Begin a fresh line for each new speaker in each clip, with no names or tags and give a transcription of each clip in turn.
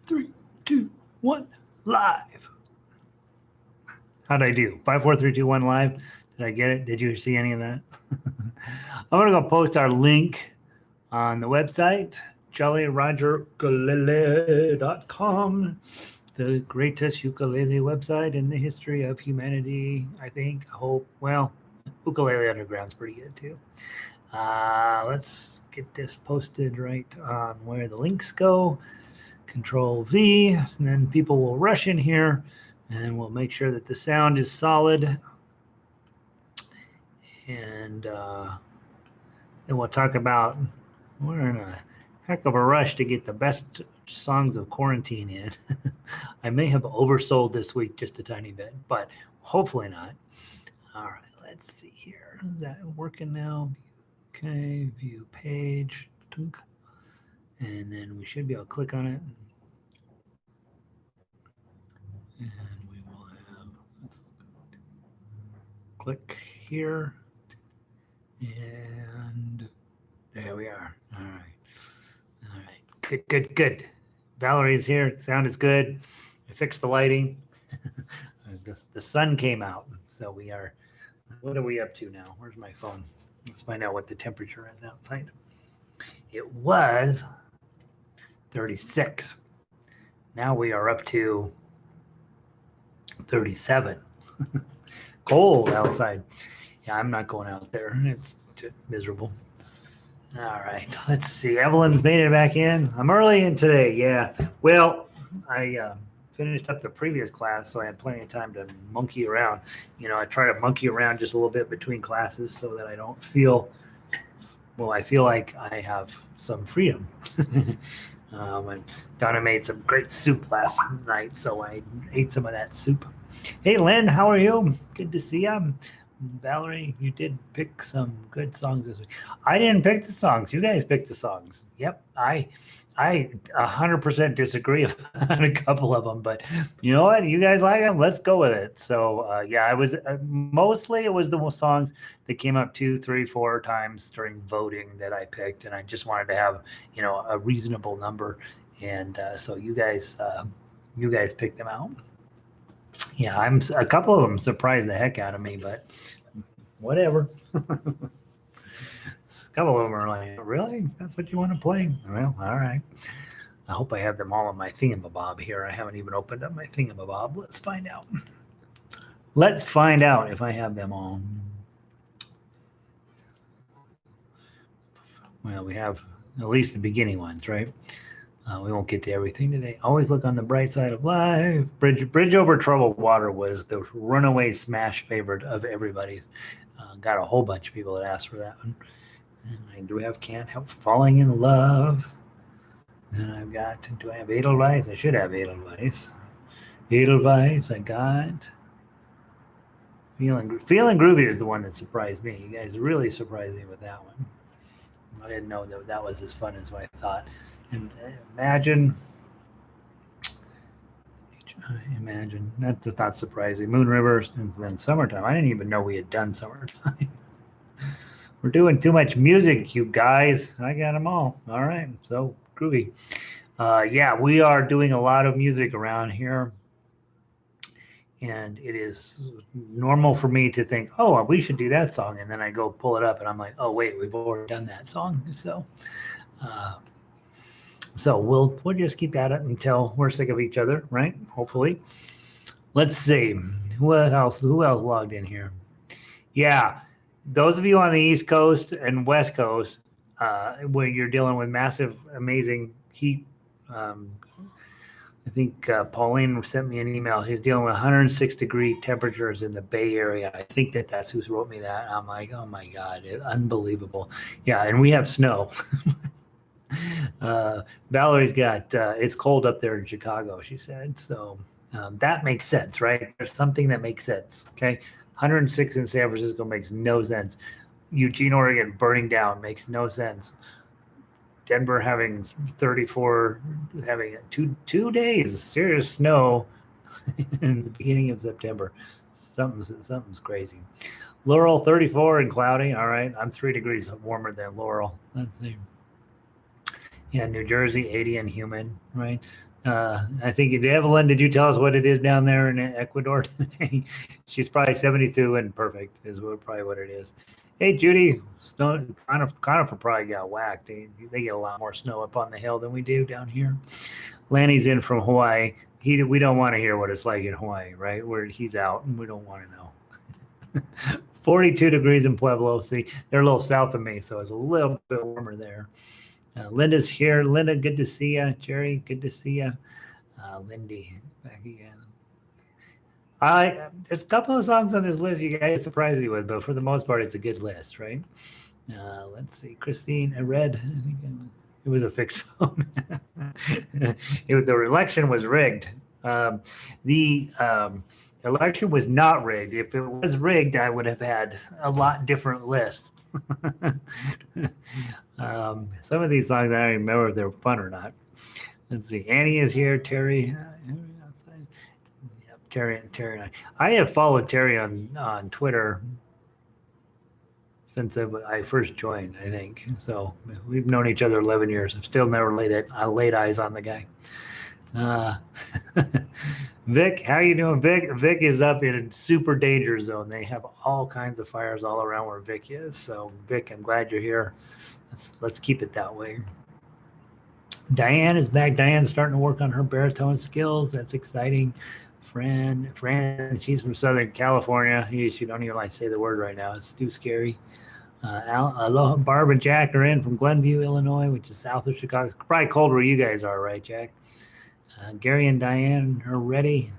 3, 2, 1, live. How'd I do? 5, 4, 3, 2, 1, live. Did I get it? Did you see any of that? I'm going to go post our link on the website, jollyrogerukulele.com, the greatest ukulele website in the history of humanity, I think. I hope. Well, Ukulele Underground's pretty good too. Let's get this posted right on where the links go. Control V, and then people will rush in here, and we'll make sure that the sound is solid. And then we'll talk about, we're in a heck of a rush to get the best songs of quarantine in. I may have oversold this week just a tiny bit, but hopefully not. All right, let's see here. Is that working now? Okay, view page. And then we should be able to click on it. And we will have, click here. And there we are. All right. All right. Good. Valerie's here. Sound is good. I fixed the lighting. The sun came out. So we are, what are we up to now? Where's my phone? Let's find out what the temperature is outside. It was 36. Now we are up to 37. Cold outside. Yeah, I'm not going out there. It's miserable. All right, let's see. Evelyn's made it back in. I'm early in today. Yeah. Well, I finished up the previous class, so I had plenty of time to monkey around. You know, I try to monkey around just a little bit between classes so that I don't feel, well, I feel like I have some freedom. And Donna made some great soup last night, so I ate some of that soup. Hey, Lynn, how are you? Good to see you. Valerie, you did pick some good songs this week. I didn't pick the songs. You guys picked the songs. Yep. I 100% disagree on a couple of them, but you know what? You guys like them? Let's go with it. So, yeah, I was mostly it was the songs that came up 2, 3, 4 times during voting that I picked, and I just wanted to have, you know, a reasonable number. And so you guys picked them out. Yeah, I'm a couple of them surprised the heck out of me, but whatever. A couple of them are like, really? That's what you want to play? Well, all right. I hope I have them all on my thingamabob here. I haven't even opened up my thingamabob. Let's find out. Let's find out if I have them all. Well, we have at least the beginning ones, right? We won't get to everything today. Always look on the bright side of life. Bridge Over Troubled Water was the runaway smash favorite of everybody's. Got a whole bunch of people that asked for that one. And I do have Can't Help Falling in Love. And I've got, do I have Edelweiss? I should have Edelweiss. Edelweiss, I got. Feeling Groovy is the one that surprised me. You guys really surprised me with that one. I didn't know that was as fun as I thought. And imagine, that's not surprising. Moon River and then Summertime. I didn't even know we had done Summertime. We're doing too much music, you guys. I got them all. All right, so groovy. Yeah, we are doing a lot of music around here. And it is normal for me to think, oh, we should do that song. And then I go pull it up and I'm like, oh, wait, we've already done that song. So we'll just keep at it until we're sick of each other, right? Hopefully. Let's see. Who else logged in here? Yeah. Those of you on the East Coast and West Coast, where you're dealing with massive, amazing heat, I think Pauline sent me an email. He's dealing with 106-degree temperatures in the Bay Area. I think that's who wrote me that. I'm like, oh my God, unbelievable. Yeah, and we have snow. Valerie's got, it's cold up there in Chicago, she said. So that makes sense, right? There's something that makes sense, okay? 106 in San Francisco makes no sense. Eugene, Oregon burning down makes no sense. Denver having 34, having two days serious snow in the beginning of September. Something's crazy. Laurel 34 and cloudy. All right, I'm 3 degrees warmer than Laurel. Let's see. Yeah, New Jersey 80 and humid. Right. I think, Evelyn, did you tell us what it is down there in Ecuador? She's probably 72 and perfect is probably what it is. Hey, Judy, Conifer probably got whacked. They get a lot more snow up on the hill than we do down here. Lanny's in from Hawaii. We don't want to hear what it's like in Hawaii, right? Where he's out, and we don't want to know. 42 degrees in Pueblo. See, they're a little south of me, so it's a little bit warmer there. Linda's here. Linda, good to see you. Jerry, good to see you. Lindy, back again. There's a couple of songs on this list you guys surprise me with, but for the most part, it's a good list, right? Let's see. Christine, I read. I think it was a fixed phone. The election was rigged. The election was not rigged. If it was rigged, I would have had a lot different list. Some of these songs, I don't even remember if they were fun or not. Let's see. Annie is here. Terry. Yep, Terry and I have followed Terry on Twitter since I first joined, I think. So we've known each other 11 years. I've still never laid eyes on the guy. Vic, how you doing? Vic is up in a super danger zone. They have all kinds of fires all around where Vic is. So Vic, I'm glad you're here. Let's keep it that way. Diane is back. Diane's starting to work on her baritone skills. That's exciting. Fran, she's from Southern California. She don't even like to say the word right now. It's too scary. Aloha, Barb and Jack are in from Glenview, Illinois, which is south of Chicago. Probably cold where you guys are, right, Jack? Gary and Diane are ready.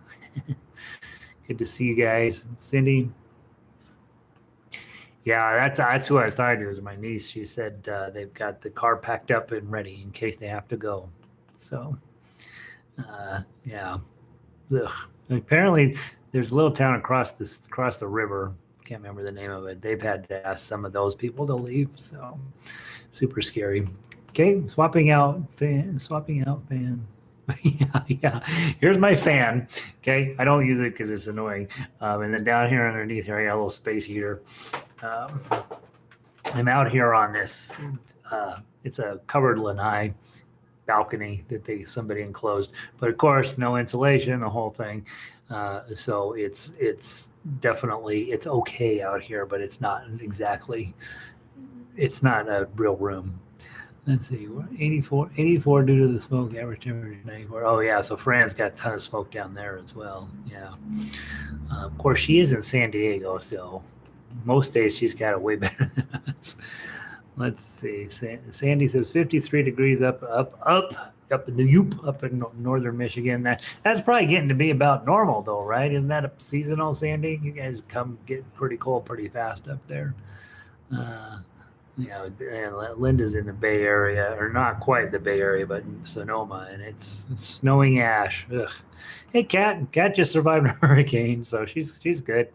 Good to see you guys. Cindy. Yeah, that's who I was talking to. Is my niece. She said they've got the car packed up and ready in case they have to go. So, yeah. Ugh. Apparently, there's a little town across the river. Can't remember the name of it. They've had to ask some of those people to leave. So, super scary. Okay, swapping out fan. yeah. Here's my fan. Okay, I don't use it because it's annoying. And then down here underneath here, I got a little space heater. I'm out here on this. It's a covered lanai balcony that somebody enclosed, but of course, no insulation, the whole thing. So it's definitely it's okay out here, but it's not exactly. It's not a real room. Let's see, 84 due to the smoke, average temperature 94. Oh, yeah, so Fran's got a ton of smoke down there as well. Yeah. Of course, she is in San Diego, so most days she's got it way better than us. Let's see. Sandy says 53 degrees up in the Yoop, up in northern Michigan. That's probably getting to be about normal, though, right? Isn't that a seasonal, Sandy? You guys get pretty cold pretty fast up there. Linda's in the Bay Area, or not quite the Bay Area, but in Sonoma, and it's snowing ash. Ugh. Hey, Kat just survived a hurricane, so she's good.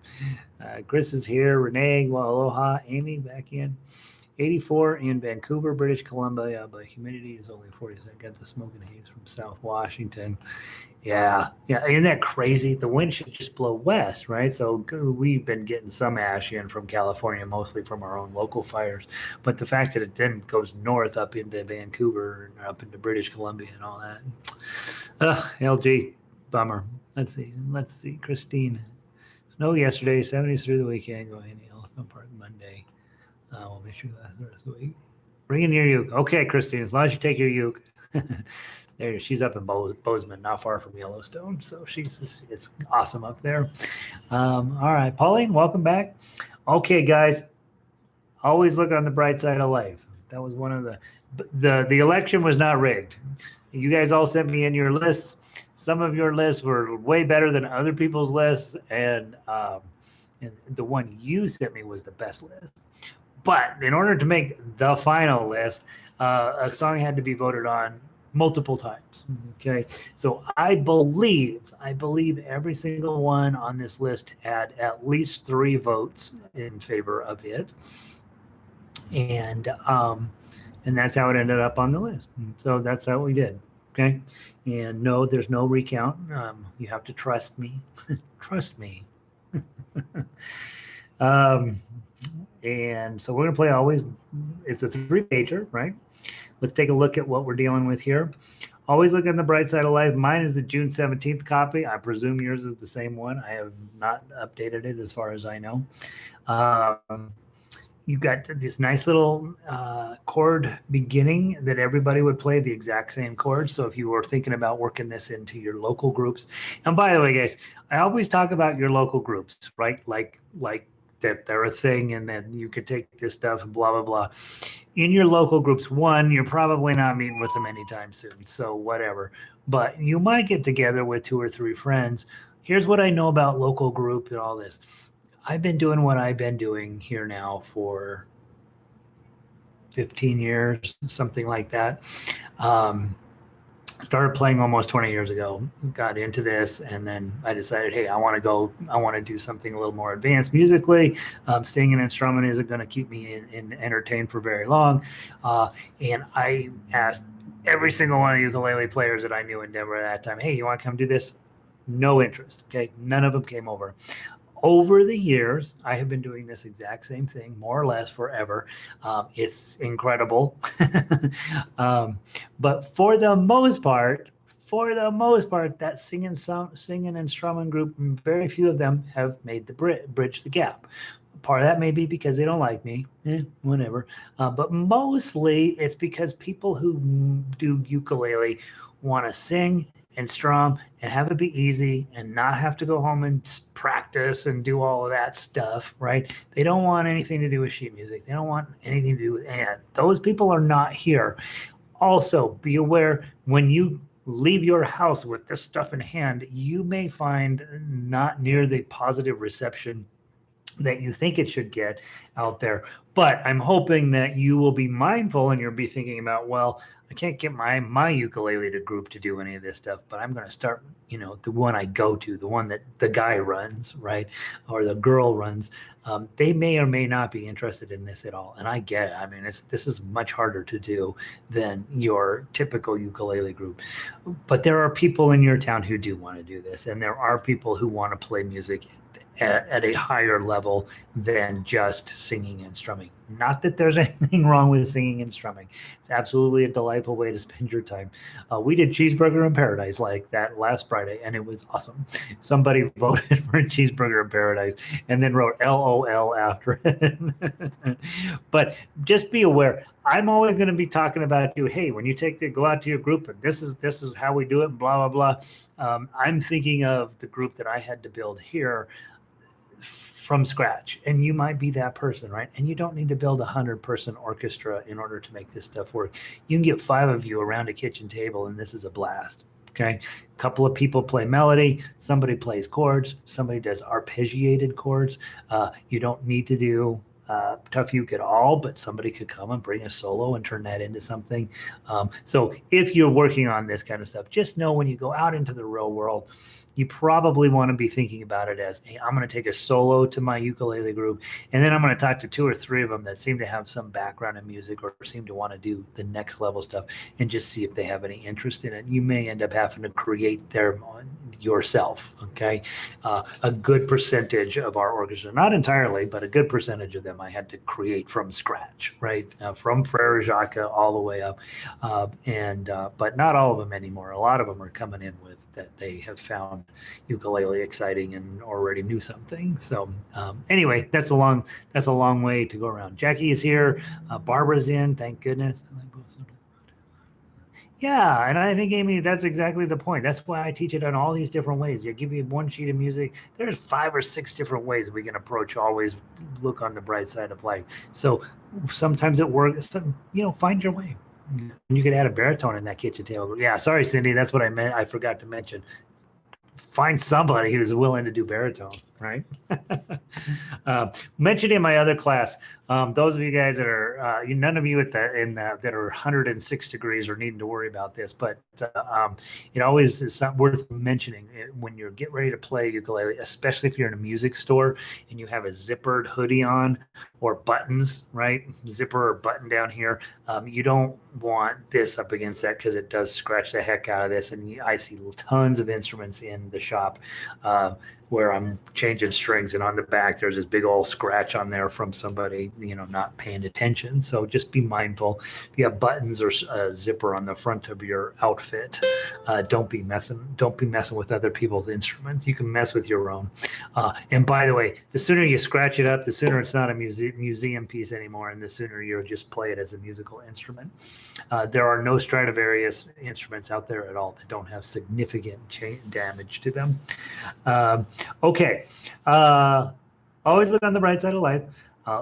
Chris is here. Renee, well, aloha. Amy back in. 84 in Vancouver, British Columbia, but humidity is only 40%. Got the smoke and haze from South Washington. Yeah. Isn't that crazy? The wind should just blow west, right? So we've been getting some ash in from California, mostly from our own local fires. But the fact that it then goes north up into Vancouver and up into British Columbia and all that. LG, bummer. Let's see. Christine. Snow yesterday, 70s through the weekend. Go ahead, Elephant Park Monday. We'll make sure that's the rest of the week. Bring in your uke. Okay, Christine, as long as you take your uke. There, she's up in Bozeman, not far from Yellowstone, so it's awesome up there. All right, Pauline, welcome back. Okay, guys, always look on the bright side of life. That was one of the election was not rigged. You guys all sent me in your lists. Some of your lists were way better than other people's lists, and the one you sent me was the best list. But in order to make the final list, a song had to be voted on multiple times. Okay, so I believe every single one on this list had at least 3 votes in favor of it, and that's how it ended up on the list. So that's how we did. Okay, and no, there's no recount. You have to trust me. Trust me. And so we're going to play always. It's a 3-pager, right? Let's take a look at what we're dealing with here. always look on the bright side of life. Mine is the June 17th copy. I presume yours is the same one. I have not updated it as far as I know. Um, you got this nice little chord beginning that everybody would play the exact same chord. So if you were thinking about working this into your local groups, and by the way, guys, I always talk about your local groups, right? Like that they're a thing, and then you could take this stuff and blah blah blah. In your local groups, one, you're probably not meeting with them anytime soon, so whatever. But you might get together with 2 or 3 friends. Here's what I know about local group and all this. I've been doing what I've been doing here now for 15 years, something like that. Started playing almost 20 years ago, got into this, and then I decided, hey, I want to do something a little more advanced musically. Singing and strumming isn't going to keep me in entertained for very long. And I asked every single one of the ukulele players that I knew in Denver at that time, hey, you want to come do this? No interest. Okay. None of them came over. Over the years, I have been doing this exact same thing, more or less forever. It's incredible. But for the most part, that singing and strumming group, very few of them have made the bridge the gap. Part of that may be because they don't like me, whatever. But mostly it's because people who do ukulele want to sing and strum and have it be easy and not have to go home and practice and do all of that stuff, right? They don't want anything to do with sheet music. They don't want anything to do with and those people are not here. Also, be aware when you leave your house with this stuff in hand, you may find not near the positive reception that you think it should get out there. But I'm hoping that you will be mindful and you'll be thinking about, well, I can't get my ukulele to group to do any of this stuff, but I'm going to start, the one I go to, the one that the guy runs, right? Or the girl runs. They may or may not be interested in this at all. And I get it. I mean, this is much harder to do than your typical ukulele group. But there are people in your town who do want to do this. And there are people who want to play music at a higher level than just singing and strumming. Not that there's anything wrong with singing and strumming. It's absolutely a delightful way to spend your time. We did Cheeseburger in Paradise like that last Friday, and it was awesome. Somebody voted for Cheeseburger in Paradise and then wrote LOL after it. But just be aware, I'm always going to be talking about you. Hey, when you go out to your group, and this is how we do it, blah, blah, blah. I'm thinking of the group that I had to build here from scratch, and you might be that person, right? And you don't need to build 100-person orchestra in order to make this stuff work. You can get 5 of you around a kitchen table, and this is a blast. Okay, a couple of people play melody, somebody plays chords, somebody does arpeggiated chords. You don't need to do tough uke at all, but somebody could come and bring a solo and turn that into something. So if you're working on this kind of stuff, just know when you go out into the real world, you probably want to be thinking about it as, hey, I'm going to take a solo to my ukulele group, and then I'm going to talk to 2 or 3 of them that seem to have some background in music or seem to want to do the next level stuff, and just see if they have any interest in it. You may end up having to create them yourself, okay? A good percentage of our orchestra, not entirely, but a good percentage of them I had to create from scratch, right? From Frere Jacques all the way up. But not all of them anymore. A lot of them are coming in with that they have found ukulele exciting and already knew something. So anyway, that's a long way to go around. Jackie is here. Barbara's in, thank goodness. Yeah, and I think, Amy, that's exactly the point. That's why I teach it in all these different ways. You give you one sheet of music. There's 5 or 6 different ways we can approach. Always look on the bright side of life. So sometimes it works. Find your way. You could add a baritone in that kitchen table. Yeah, sorry, Cindy. That's what I meant. I forgot to mention. Find somebody who's willing to do baritone, right? Mentioned in my other class, those of you guys that are, none of you that are 106 degrees are needing to worry about this, but it always is worth mentioning when you're getting ready to play ukulele, especially if you're in a music store and you have a zippered hoodie on or buttons, right? Zipper or button down here. You don't want this up against that because it does scratch the heck out of this. And I see tons of instruments in the shop where I'm changing changing strings, and on the back there's this big old scratch on there from somebody, not paying attention. So just be mindful. If you have buttons or a zipper on the front of your outfit, don't be messing with other people's instruments. You can mess with your own. And by the way, the sooner you scratch it up, the sooner it's not a museum piece anymore, and the sooner you'll just play it as a musical instrument. There are no Stradivarius instruments out there at all that don't have significant damage to them. Okay. Always look on the bright side of life.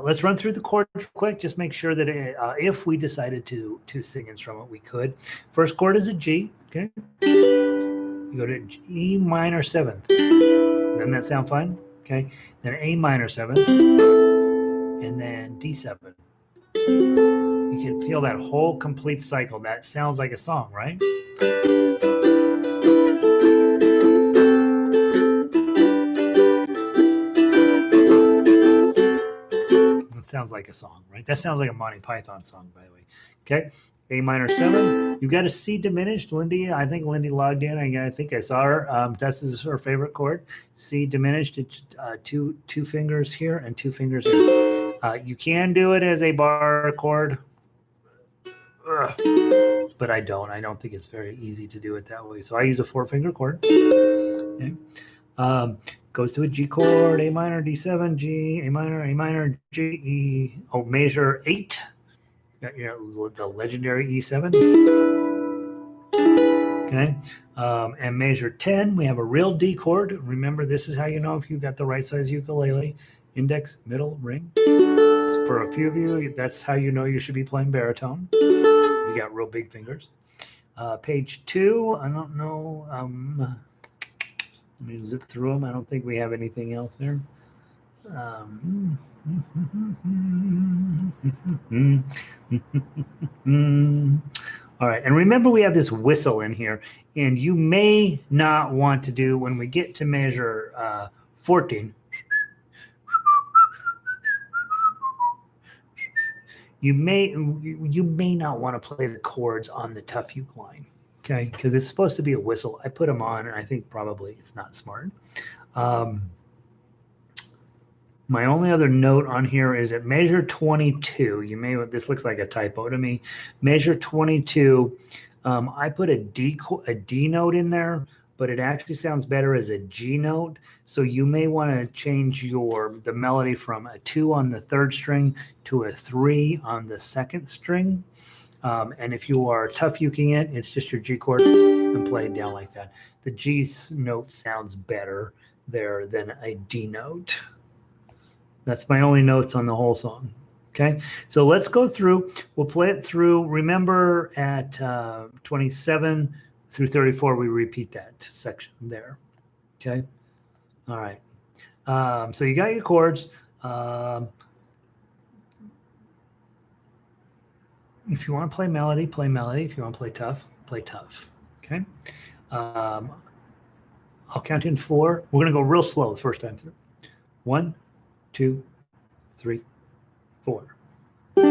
Let's run through the chords quick. Just make sure that if we decided to sing instrument, we could. First chord is a G. Okay. You go to E minor 7th. Doesn't that sound fine? Okay. Then A minor 7th. And then D7. You can feel that whole complete cycle. That sounds like a song, right? That sounds like a song, right? That sounds like a Monty Python song, by the way. Okay. A minor 7. You've got a C diminished. Lindy, I think Lindy logged in. I think I saw her. This is her favorite chord. C diminished. It's two fingers here and 2 fingers here. You can do it as a bar chord. But I don't. I don't think it's very easy to do it that way. So I use a 4-finger chord. Okay. Goes to a G chord, A minor, D7, G, A minor, G, E. Oh, measure 8. The legendary E7. Okay. And measure 10, we have a real D chord. Remember, this is how you know if you've got the right size ukulele. Index, middle, ring. For a few of you, that's how you know you should be playing baritone. You got real big fingers. Page 2, I don't know. Let me zip through them. I don't think we have anything else there. All right. And remember, we have this whistle in here. And you may not want to do, when we get to measure 14, you may not want to play the chords on the tough uke line, okay? Because it's supposed to be a whistle. I put them on, and I think probably it's not smart. My only other note on here is at measure 22. This looks like a typo to me. Measure 22. I put a D note in there, but it actually sounds better as a G note. So you may want to change the melody from a 2 on the 3rd string to a 3 on the 2nd string. And if you are tough uking it, it's just your G chord and play it down like that. The G note sounds better there than a D note. That's my only notes on the whole song. Okay, so let's go through. We'll play it through. Remember, at 27 through 34, we repeat that section there. Okay, all right. So you got your chords. If you want to play melody, play melody. If you want to play tough, play tough. Okay. I'll count in 4. We're going to go real slow the first time through. 1, 2, 3, 4. 2,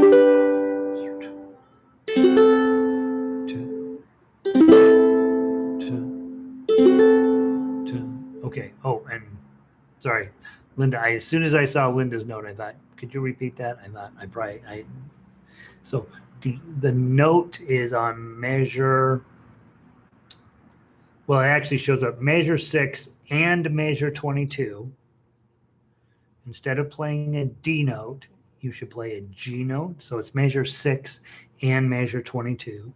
2. Okay. Oh, and sorry, Linda. As soon as I saw Linda's note, I thought, could you repeat that? I thought so the note is on measure. Well, it actually shows up measure 6 and measure 22. Instead of playing a D note, you should play a G note. So it's measure 6 and measure 22.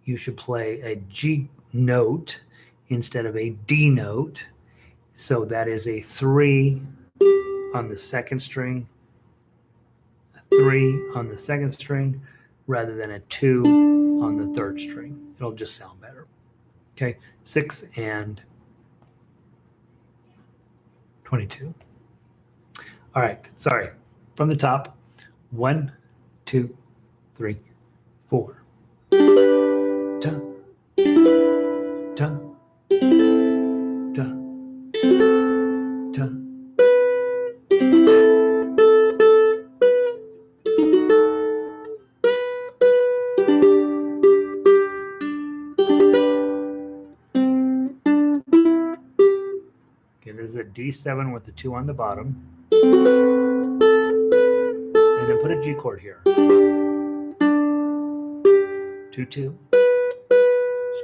You should play a G note instead of a D note. So that is a 3 on the 2nd string, a 3 on the 2nd string, rather than a 2 on the 3rd string. It'll just sound better. Okay, 6 and 22. All right, sorry. From the top, 1, 2, 3, 4. Da, da, da, da. Okay, Okay, this is a D7 with the 2 on the bottom. And then put a G chord here. 2, 2.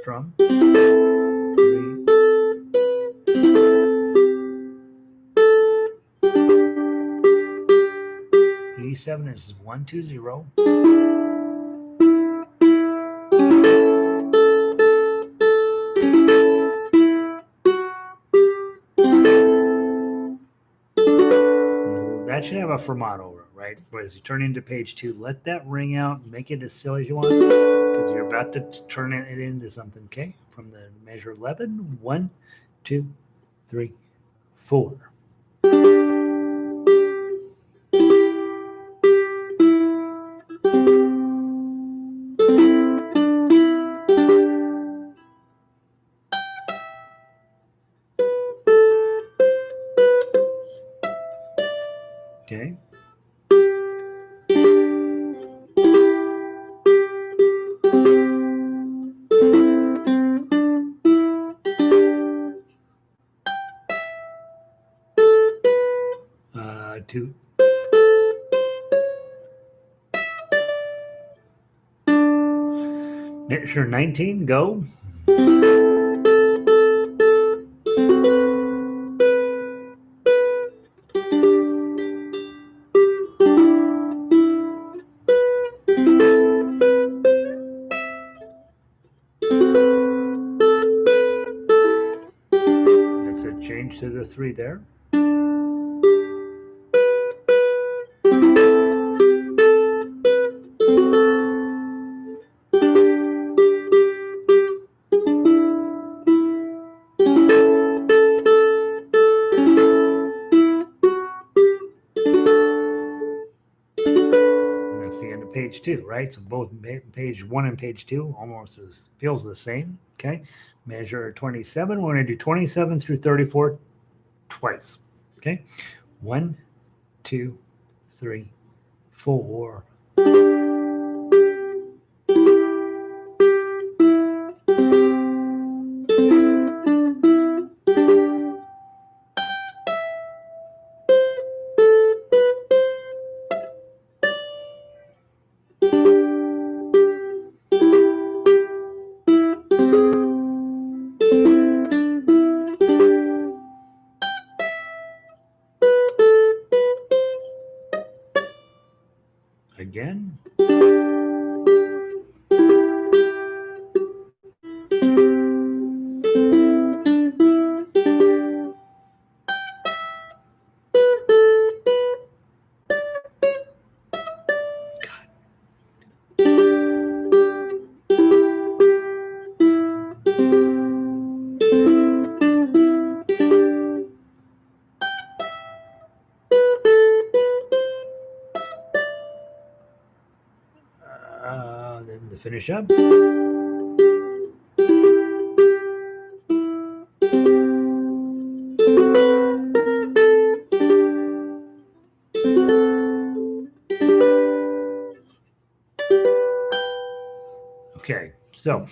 Strum. 3. E7 is 1, 2, 0. That should have a fermato, right? But as you turn into page 2, let that ring out, make it as silly as you want, because you're about to turn it into something, okay? From the measure 11, 1, 2, 3, 4. Okay. Two. Measure 19, go. That's a change to the 3 there. The end of page 2, right? So both page 1 and page 2 almost feels the same. Okay, measure 27. We're going to do 27 through 34 twice. Okay, 1, 2, 3, 4. Again. Then to finish up. Okay, so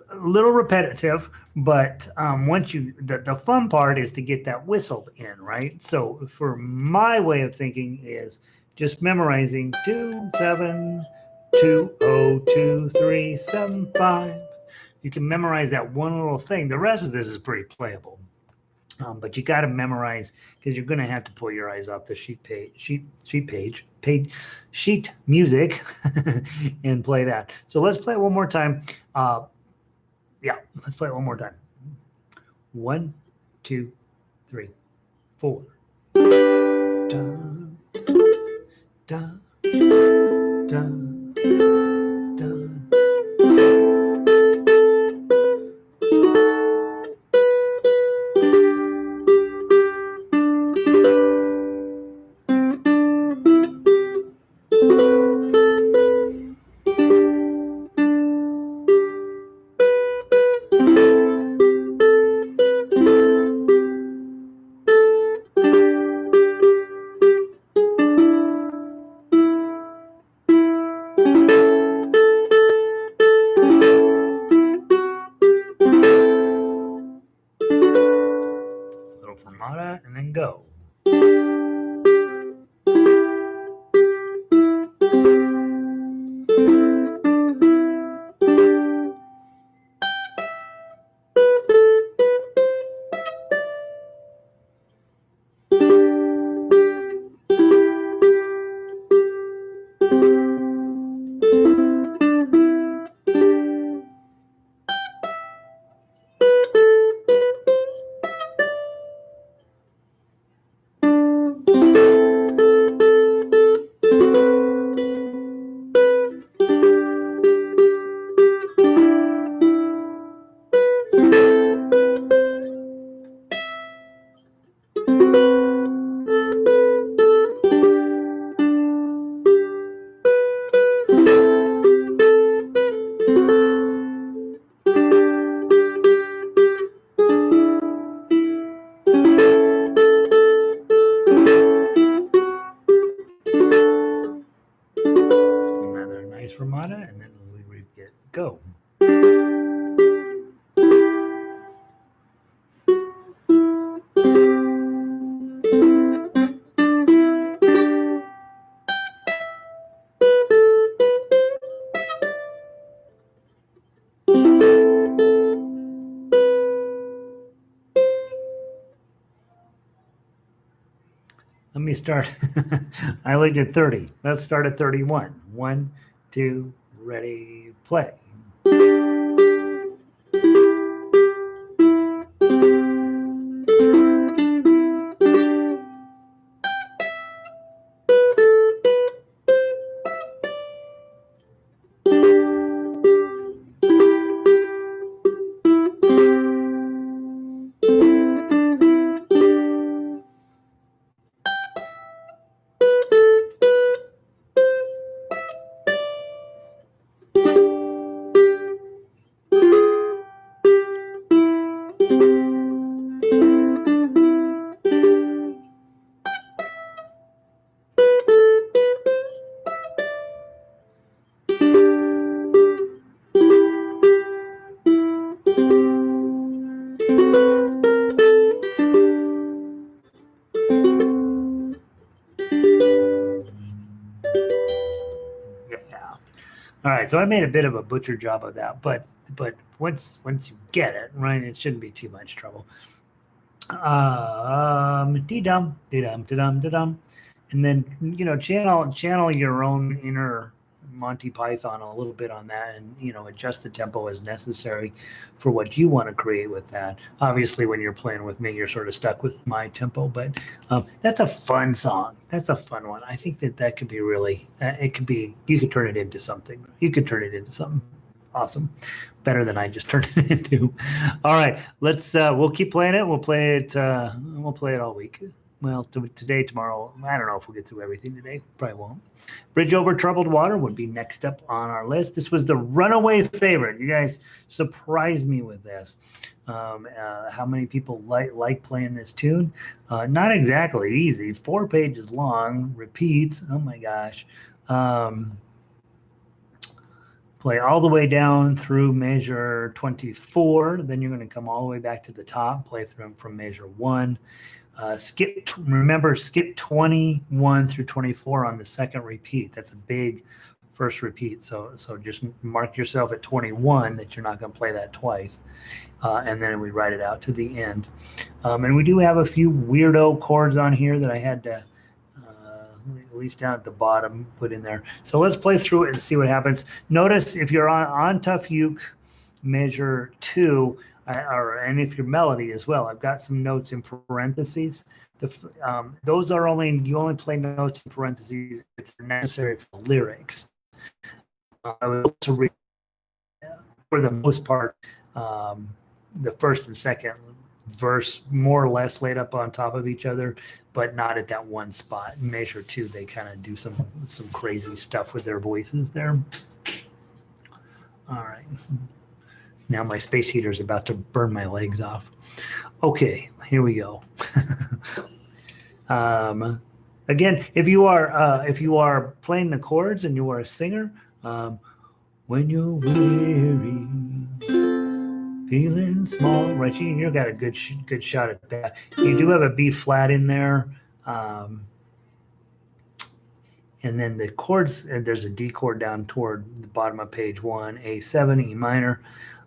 a little repetitive, but once you, the fun part is to get that whistle in, right? So for my way of thinking is just memorizing 2, 7, 2, 0, 2, 3, 7, 5. You can memorize that one little thing. The rest of this is pretty playable. But you got to memorize, because you're going to have to pull your eyes off the sheet music and play that. So let's play it one more time. Yeah, let's play it one more time. 1, 2, 3, 4. Dun, dun, dun, dun. fermata, and then go. Another nice fermata, and then we get go. Let me start. I only did 30. Let's start at 31. 1, 2, ready, play. All right, so I made a bit of a butcher job of that, but once you get it right, it shouldn't be too much trouble. Dee-dum, dee-dum, dee-dum, dee-dum. And then, channel your own inner Monty Python a little bit on that, and, adjust the tempo as necessary for what you want to create with that. Obviously, when you're playing with me, you're sort of stuck with my tempo, but that's a fun song. That's a fun one. I think that could be really, you could turn it into something. You could turn it into something awesome, better than I just turned it into. All right, we'll keep playing it. We'll play it all week. Well, today, tomorrow, I don't know if we'll get through everything today. Probably won't. Bridge Over Troubled Water would be next up on our list. This was the runaway favorite. You guys surprised me with this. How many people like playing this tune? Not exactly easy. 4 pages long, repeats. Oh my gosh. Play all the way down through measure 24. Then you're going to come all the way back to the top. Play through from measure 1. Skip 21 through 24 on the second repeat. That's a big first repeat. So just mark yourself at 21 that you're not going to play that twice. And then we write it out to the end. And we do have a few weirdo chords on here that I had to, at least down at the bottom, put in there. So let's play through it and see what happens. Notice if you're on Tough Uke measure 2, and if your melody as well, I've got some notes in parentheses. Those are you only play notes in parentheses if they're necessary for the lyrics. I would also read, for the most part, the first and second verse more or less laid up on top of each other, but not at that one spot. In measure 2, they kind of do some crazy stuff with their voices there. All right. Now my space heater is about to burn my legs off. Okay, here we go. Again, if you are playing the chords and you are a singer, when you're weary, Feeling small, right? You got a good shot at that. You do have a B flat in there, and then the chords. And there's a D chord down toward the bottom of page 1, A7, E minor.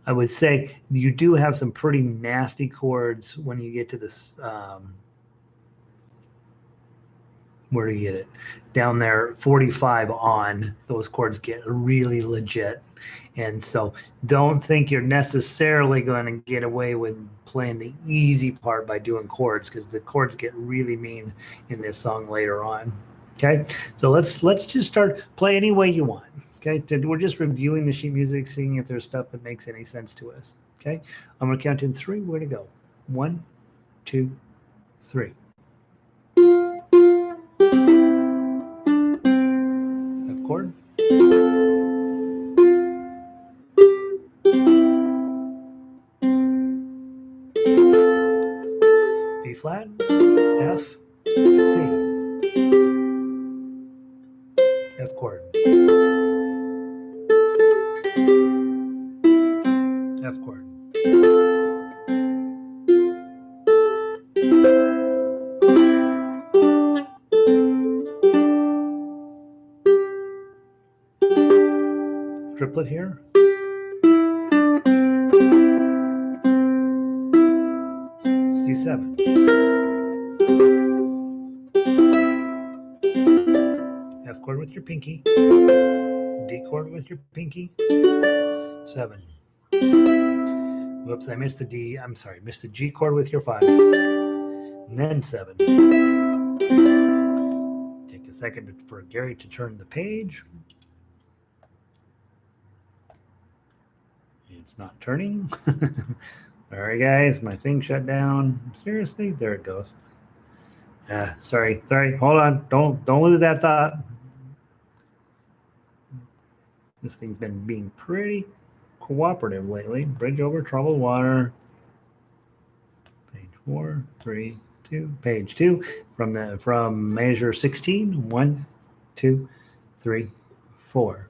I would say you do have some pretty nasty chords when you get to this. Where do you get it? Down there, 45 on, those chords get really legit. And so don't think you're necessarily going to get away with playing the easy part by doing chords, because the chords get really mean in this song later on. Okay, so let's just start. Play any way you want. Okay, we're just reviewing the sheet music, seeing if there's stuff that makes any sense to us. Okay, I'm going to count in 3. Where to go? 1, 2, 3. F chord. B flat, F, C. F chord. F chord. Triplet here. C7. F chord with your pinky. D chord with your pinky. 7. Whoops, I missed the D. I'm sorry, missed the G chord with your 5. And then 7. Take a second for Gary to turn the page. It's not turning. Sorry, guys, my thing shut down. Seriously? There it goes. Sorry. Hold on. Don't lose that thought. This thing's been being pretty cooperative lately. Bridge over troubled water. Page 4, 3, 2. Page 2 from measure 16. 1, 2, 3, 4.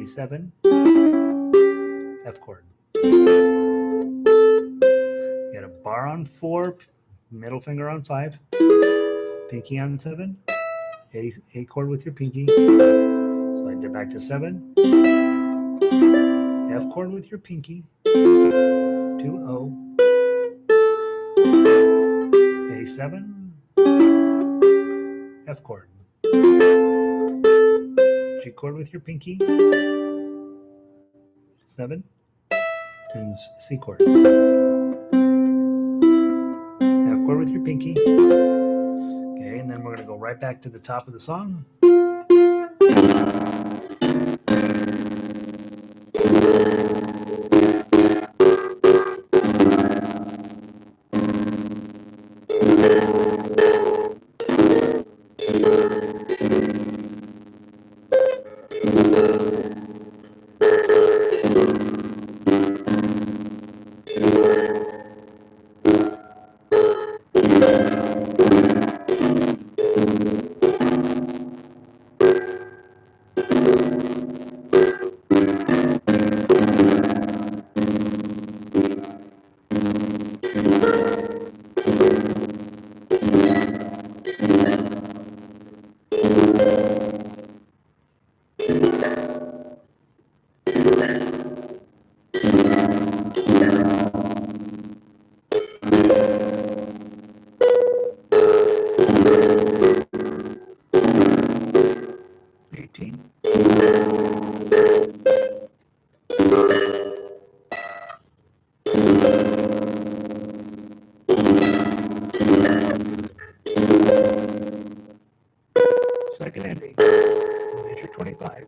A7. F chord. You got a bar on 4, middle finger on 5, pinky on 7, A chord with your pinky, slide it back to 7, F chord with your pinky, 2 O, A7, F chord, G chord with your pinky, 7, and C chord. F chord with your pinky. Okay, and then we're going to go right back to the top of the song. Second ending, measure 25.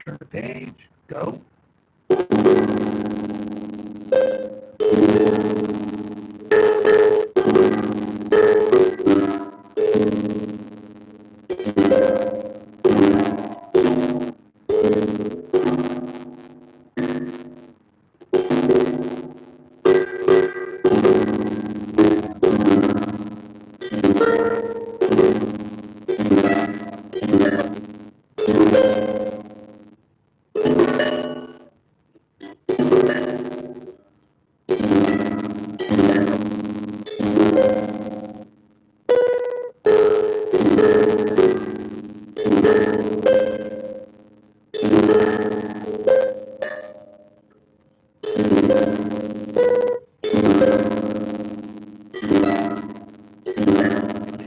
Turn the page. Go.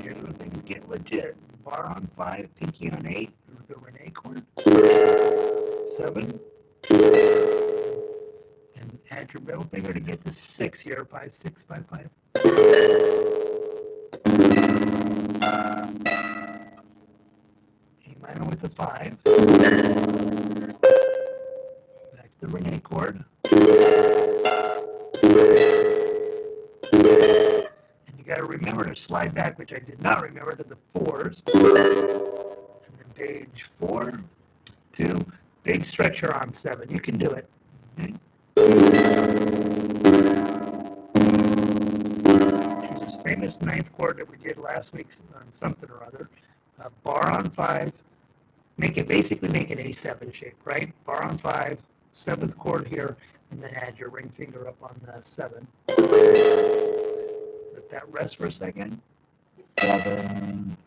Here's where things get legit. Bar on 5, pinky on 8, with the Renee chord. 7. And add your middle finger to get to 6 here. 5, 6, 5, 5. A minor with the 5. Back to the Renee chord. And you got to remember to slide back, which I did not remember, to the 4s. And then page 4, 2, big stretcher on 7. You can do it. Okay? Here's this famous 9th chord that we did last week on something or other. Bar on 5. Basically make an A7 shape, right? Bar on 5, 7th chord here, and then add your ring finger up on the 7. Let that rest for a second. 7,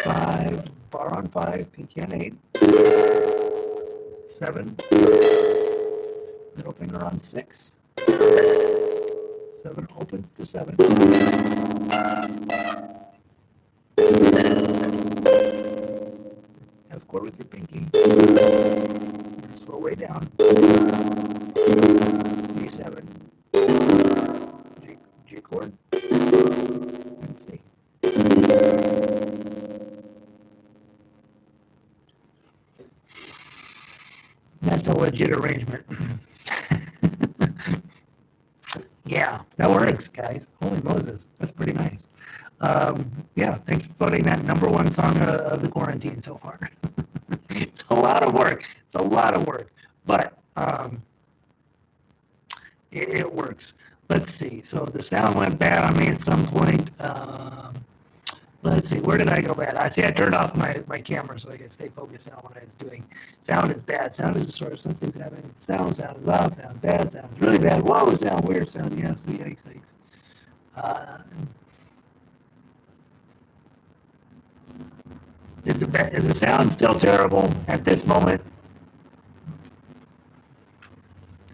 5, bar on 5, pinky on 8. 7, middle finger on 6. 7 opens to 7. F chord with your pinky. Slow way down. G7. G chord. And C. That's a legit arrangement. Yeah, that works, guys. Holy Moses, that's pretty nice. Yeah, thanks for voting that #1 song of the quarantine so far. It's a lot of work. It's a lot of work, but it works. Let's see. So the sound went bad on me at some point. Let's see. Where did I go bad? I turned off my camera so I could stay focused on what I was doing. Sound is bad. Sound is sort of something's happening. Sound is loud. Sound bad. Sound is really bad. Whoa, sound weird. Sound yes. Yikes. Is the sound still terrible at this moment?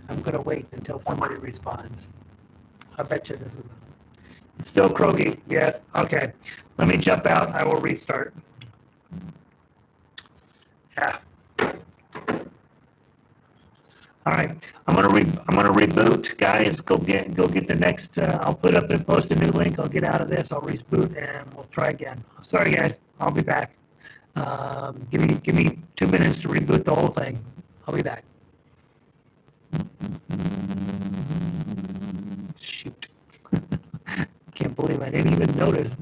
I'm going to wait until somebody responds. I bet you this is it's still croaky. Yes. Okay. Let me jump out. I will restart. Yeah. All right. I'm gonna reboot, guys. Go get the next. I'll put up and post a new link. I'll get out of this. I'll reboot and we'll try again. Sorry, guys. I'll be back. Give me 2 minutes to reboot the whole thing. I'll be back. Shoot. Can't believe I didn't even notice.